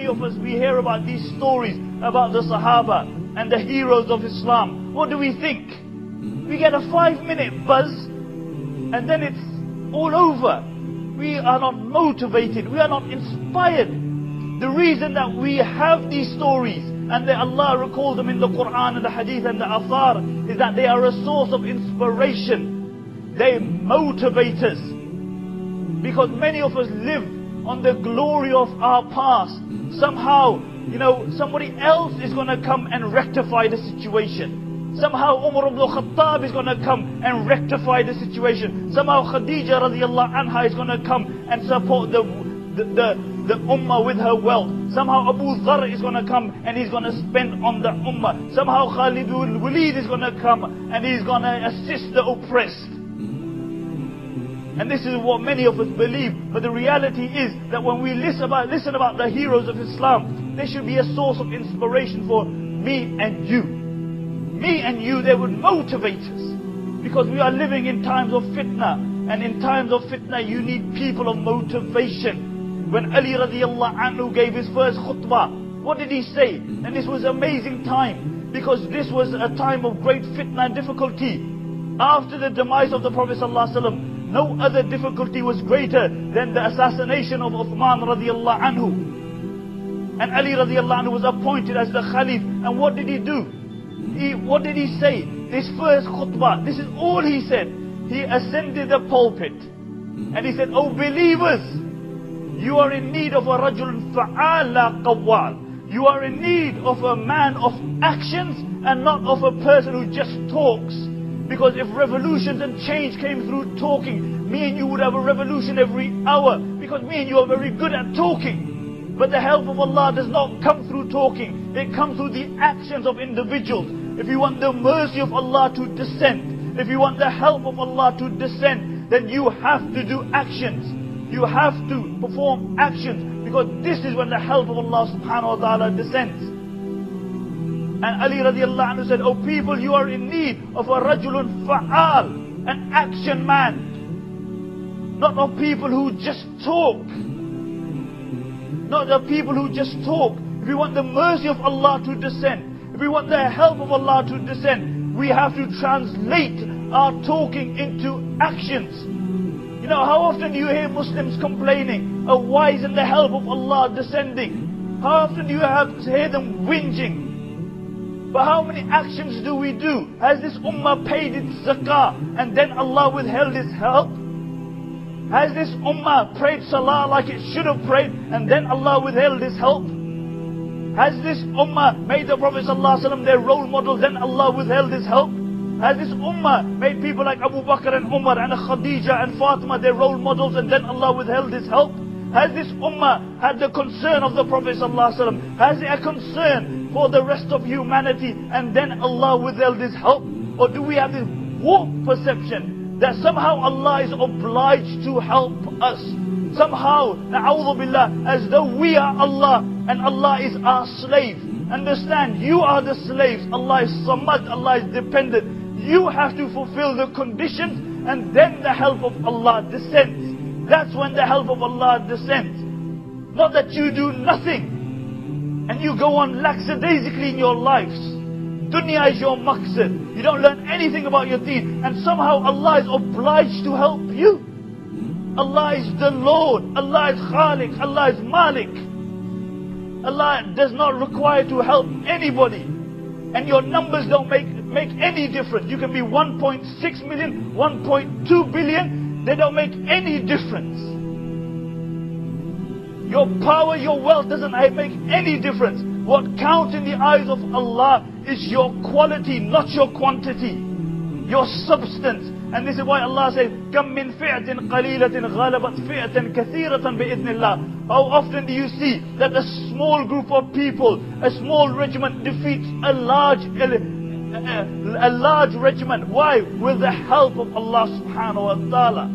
many of us, we hear about these stories about the Sahaba and the heroes of Islam. What do we think? We get a 5-minute buzz and then it's all over. We are not motivated, we are not inspired. The reason that we have these stories and that Allah recalls them in the Quran and the Hadith and the Athar is that they are a source of inspiration. They motivate us. Because many of us live on the glory of our past. Somehow, somebody else is going to come and rectify the situation. Somehow Umar ibn Khattab is going to come and rectify the situation. Somehow Khadija radiallahu anha is going to come and support the ummah with her wealth. Somehow Abu Dharr is going to come and he's going to spend on the ummah. Somehow Khalid al-Walid is going to come and he's going to assist the oppressed. And this is what many of us believe. But the reality is that when we listen about the heroes of Islam, they should be a source of inspiration for me and you. Me and you, they would motivate us. Because we are living in times of fitna. And in times of fitna, you need people of motivation. When Ali radiallahu anhu gave his first khutbah, what did he say? And this was an amazing time. Because this was a time of great fitna and difficulty. After the demise of the Prophet sallallahu alaihi wasallam, no other difficulty was greater than the assassination of Uthman radiallahu anhu. And Ali radiallahu anhu was appointed as the Khalif. And what did he do? What did he say? This first khutbah, this is all he said. He ascended the pulpit. And he said, "O believers, you are in need of a rajul fa'ala qawwal. You are in need of a man of actions and not of a person who just talks. Because if revolutions and change came through talking, me and you would have a revolution every hour. Because me and you are very good at talking. But the help of Allah does not come through talking. It comes through the actions of individuals. If you want the mercy of Allah to descend, if you want the help of Allah to descend, then you have to do actions. You have to perform actions. Because this is when the help of Allah subhanahu wa ta'ala descends. And Ali radiallahu anhu said, "O people, you are in need of a rajulun fa'al, an action man. Not of people who just talk. Not the people who just talk. If we want the mercy of Allah to descend, if we want the help of Allah to descend, we have to translate our talking into actions." How often do you hear Muslims complaining, "Oh, why isn't the help of Allah descending?" How often do you hear them whinging? But how many actions do we do? Has this ummah paid its zakah and then Allah withheld His help? Has this ummah prayed salah like it should have prayed and then Allah withheld His help? Has this ummah made the Prophet ﷺ their role model, then Allah withheld His help? Has this ummah made people like Abu Bakr and Umar and Khadija and Fatima their role models and then Allah withheld His help? Has this ummah had the concern of the Prophet ﷺ? Has it a concern for the rest of humanity and then Allah withheld His help? Or do we have this warped perception that somehow Allah is obliged to help us? Somehow, na'udhu billah, as though we are Allah and Allah is our slave. Understand, you are the slaves. Allah is samad, Allah is dependent. You have to fulfill the conditions and then the help of Allah descends. That's when the help of Allah descends. Not that you do nothing and you go on lackadaisically in your lives. Dunya is your maqsad. You don't learn anything about your deen and somehow Allah is obliged to help you. Allah is the Lord. Allah is Khaliq. Allah is Malik. Allah does not require to help anybody. And your numbers don't make any difference. You can be 1.6 million, 1.2 billion. They don't make any difference. Your power, your wealth doesn't make any difference. What counts in the eyes of Allah is your quality, not your quantity. Your substance. And this is why Allah says, كَم مِّن فِئَةٍ قَلِيلَةٍ غَلَبَتْ فِئَةً كَثِيرَةً بِإِذْنِ اللَّهِ. How often do you see that a small group of people, a small regiment defeats a large regiment? Why? With the help of Allah subhanahu wa ta'ala.